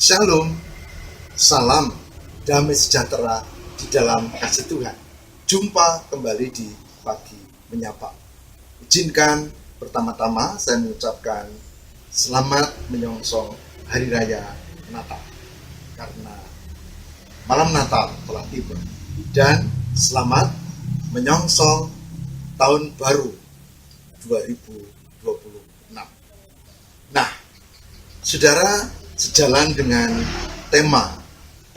Shalom, salam damai sejahtera di dalam kasih Tuhan. Jumpa kembali di Pagi Menyapa. Izinkan pertama-tama saya mengucapkan selamat menyongsong Hari Raya Natal. Karena malam Natal telah tiba. Dan selamat menyongsong Tahun Baru 2026. Nah, saudara, sejalan dengan tema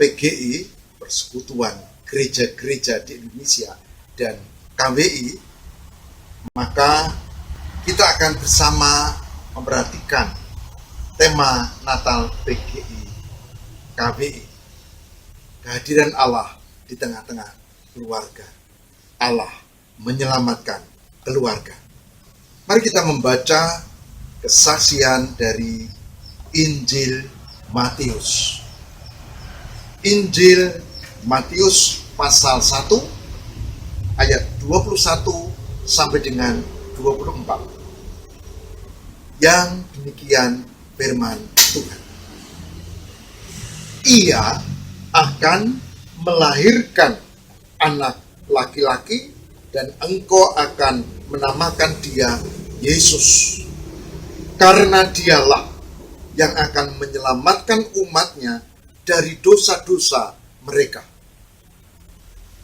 PGI, Persekutuan Gereja-Gereja di Indonesia, dan KWI, maka kita akan bersama memperhatikan tema Natal PGI KWI. Kehadiran Allah di tengah-tengah keluarga. Allah menyelamatkan keluarga. Mari kita membaca kesaksian dari Injil Matius. Injil Matius pasal 1 ayat 21 sampai dengan 24. Yang demikian firman Tuhan. Ia akan melahirkan anak laki-laki dan engkau akan menamakan dia Yesus. Karena dialah yang akan menyelamatkan umatnya dari dosa-dosa mereka.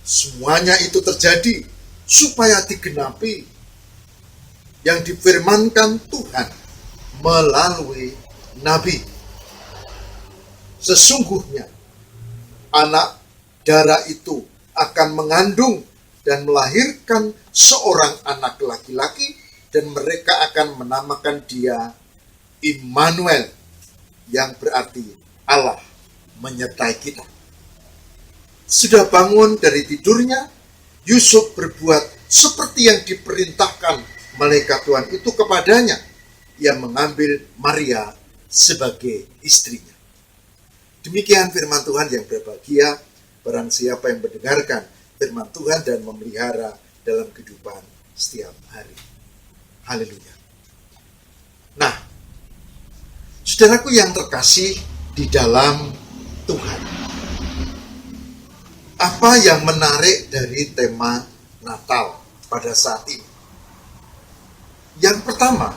Semuanya itu terjadi supaya digenapi yang difirmankan Tuhan melalui Nabi. Sesungguhnya anak darah itu akan mengandung dan melahirkan seorang anak laki-laki, dan mereka akan menamakan dia Immanuel, yang berarti Allah menyertai kita. Sudah bangun dari tidurnya, Yusuf berbuat seperti yang diperintahkan malaikat Tuhan itu kepadanya. Ia mengambil Maria sebagai istrinya. Demikian firman Tuhan yang berbahagia barang siapa yang mendengarkan firman Tuhan dan memelihara dalam kehidupan setiap hari. Haleluya. Nah, saudaraku yang terkasih di dalam Tuhan, apa yang menarik dari tema Natal pada saat ini? Yang pertama,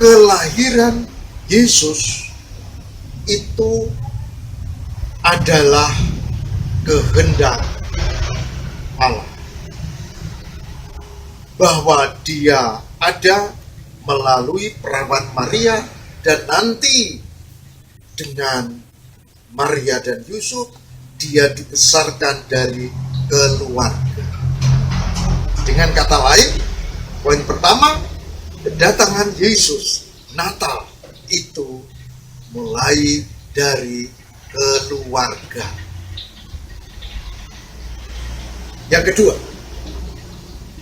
kelahiran Yesus itu adalah kehendak Allah. Bahwa dia ada melalui perawan Maria, dan nanti dengan Maria dan Yusuf dia dibesarkan dari keluarga. Dengan kata lain, poin pertama, kedatangan Yesus Natal itu mulai dari keluarga.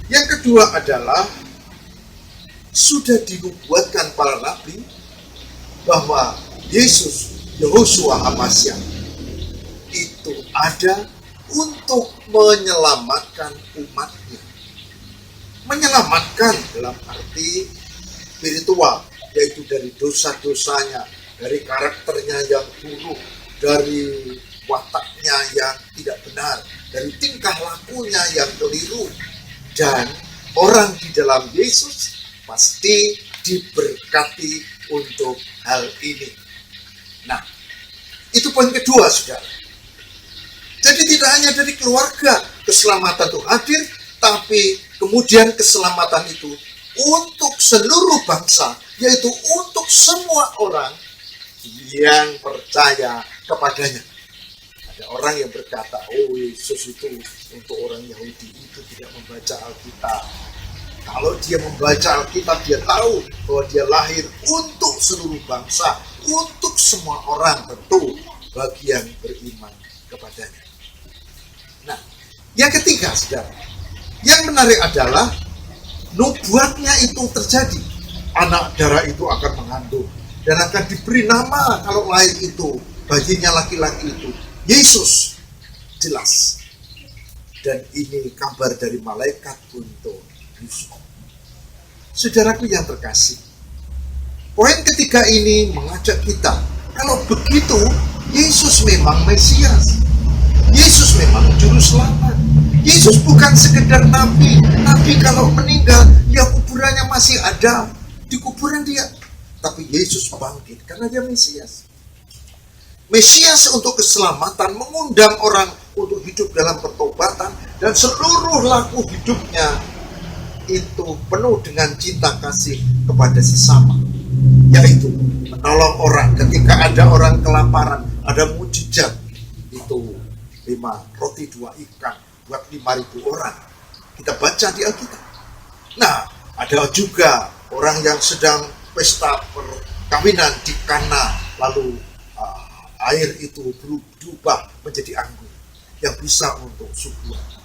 Yang kedua adalah sudah dinubuatkan para nabi bahwa Yesus Yehosua HaMasyiah itu ada untuk menyelamatkan umatnya. Menyelamatkan dalam arti spiritual, yaitu dari dosa-dosanya, dari karakternya yang buruk, dari wataknya yang tidak benar, dari tingkah lakunya yang keliru. Dan orang di dalam Yesus pasti diberkati untuk hal ini. Nah, itu poin kedua, saudara. Jadi tidak hanya dari keluarga keselamatan itu hadir, tapi kemudian keselamatan itu untuk seluruh bangsa, yaitu untuk semua orang yang percaya kepadanya. Ada orang yang berkata, oh Yesus itu untuk orang Yahudi itu tidak membaca Alkitab. Kalau dia membaca Alkitab, dia tahu bahwa dia lahir untuk seluruh bangsa, untuk semua orang, tentu bagi yang beriman kepadanya. Nah, yang ketiga, saudara, yang menarik adalah nubuatnya itu terjadi. Anak darah itu akan mengandung dan akan diberi nama kalau lahir itu, bayinya laki-laki itu Yesus. Jelas. Dan ini kabar dari malaikat untuk Yusuf. Saudaraku yang terkasih, poin ketiga ini mengajak kita Kalau begitu, Yesus memang Mesias. Yesus memang juru selamat. Yesus bukan sekedar nabi. Nabi kalau meninggal, ya kuburannya masih ada. Di kuburan dia. Tapi Yesus bangkit karena dia Mesias. Mesias untuk keselamatan mengundang orang untuk hidup dalam pertobatan. Dan seluruh laku hidupnya itu penuh dengan cinta kasih kepada sesama. Yaitu menolong orang ketika ada orang kelaparan. Ada mujizat. Itu 5 roti 2 ikan buat 5.000 orang. Kita baca di Alkitab. Nah, ada juga orang yang sedang pesta perkawinan di Kana, lalu air itu berubah menjadi anggur yang bisa untuk subuhan.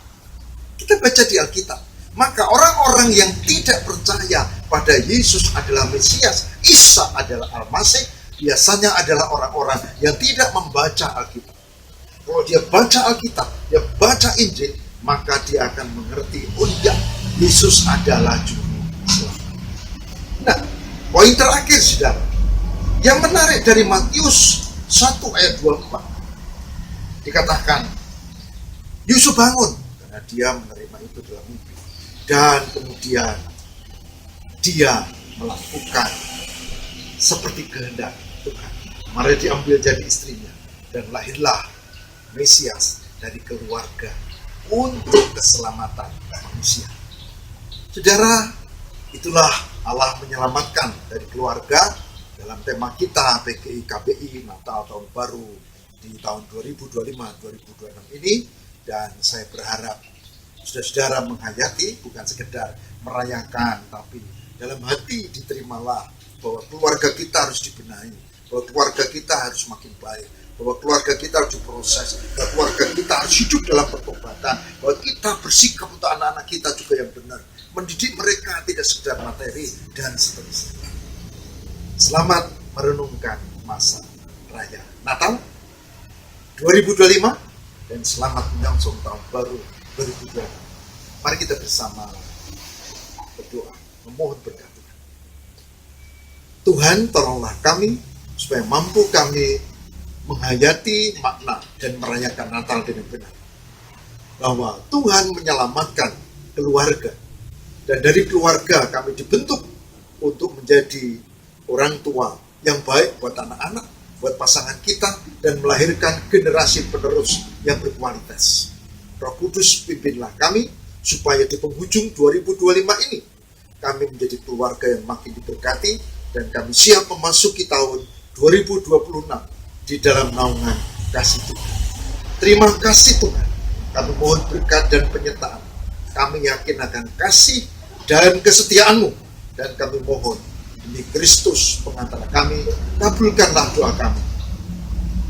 Kita baca di Alkitab. Maka orang-orang yang tidak percaya pada Yesus adalah Mesias, Isa adalah Al-Masih, biasanya adalah orang-orang yang tidak membaca Alkitab. Kalau dia baca Alkitab, dia baca Injil, maka dia akan mengerti, oh ya, Yesus adalah juru selamat. Nah, poin terakhir, saudara, yang menarik dari Matius 1 ayat 24, dikatakan, Yusuf bangun, karena dia menerima itu dalam mimpi. Dan kemudian, dia melakukan seperti kehendak Tuhan. Mari diambil jadi istrinya, dan lahirlah Mesias dari keluarga untuk keselamatan manusia. Saudara, itulah Allah menyelamatkan dari keluarga dalam tema kita PGI KBI Natal Tahun Baru di tahun 2025-2026 ini. Dan saya berharap saudara-saudara menghayati, bukan sekedar merayakan, tapi dalam hati diterimalah bahwa keluarga kita harus dibenahi, bahwa keluarga kita harus makin baik, bahwa keluarga kita harus diproses, bahwa keluarga kita harus hidup dalam pertobatan, bahwa kita bersikap untuk anak-anak kita juga yang benar, mendidik mereka tidak sekedar materi, dan seterusnya. Selamat merenungkan masa raya Natal 2025 dan selamat menyongsong tahun baru 2026. Mari kita bersama berdoa, memohon berkat Tuhan. Tuhan, tolonglah kami supaya mampu kami menghayati makna dan merayakan Natal dengan benar. Bahwa Tuhan menyelamatkan keluarga. Dan dari keluarga kami dibentuk untuk menjadi orang tua yang baik buat anak-anak, buat pasangan kita, dan melahirkan generasi penerus yang berkualitas. Roh Kudus pimpinlah kami, supaya di penghujung 2025 ini, kami menjadi keluarga yang makin diberkati, dan kami siap memasuki tahun 2026 di dalam naungan kasih Tuhan. Terima kasih Tuhan. Kami mohon berkat dan penyertaan. Kami yakin akan kasih dan kesetiaan-Mu. Dan kami mohon, demi Kristus pengantara kami, kabulkanlah doa kami.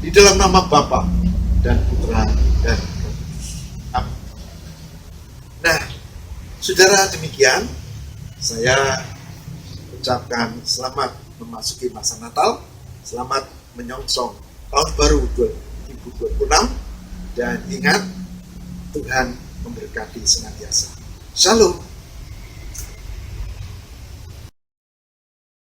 Di dalam nama Bapa dan Putra dan Roh Kudus. Amin. Nah, saudara, demikian saya ucapkan selamat memasuki masa Natal. Selamat menyongsong Tahun Baru 2026, dan ingat, Tuhan memberkati senantiasa. Shalom.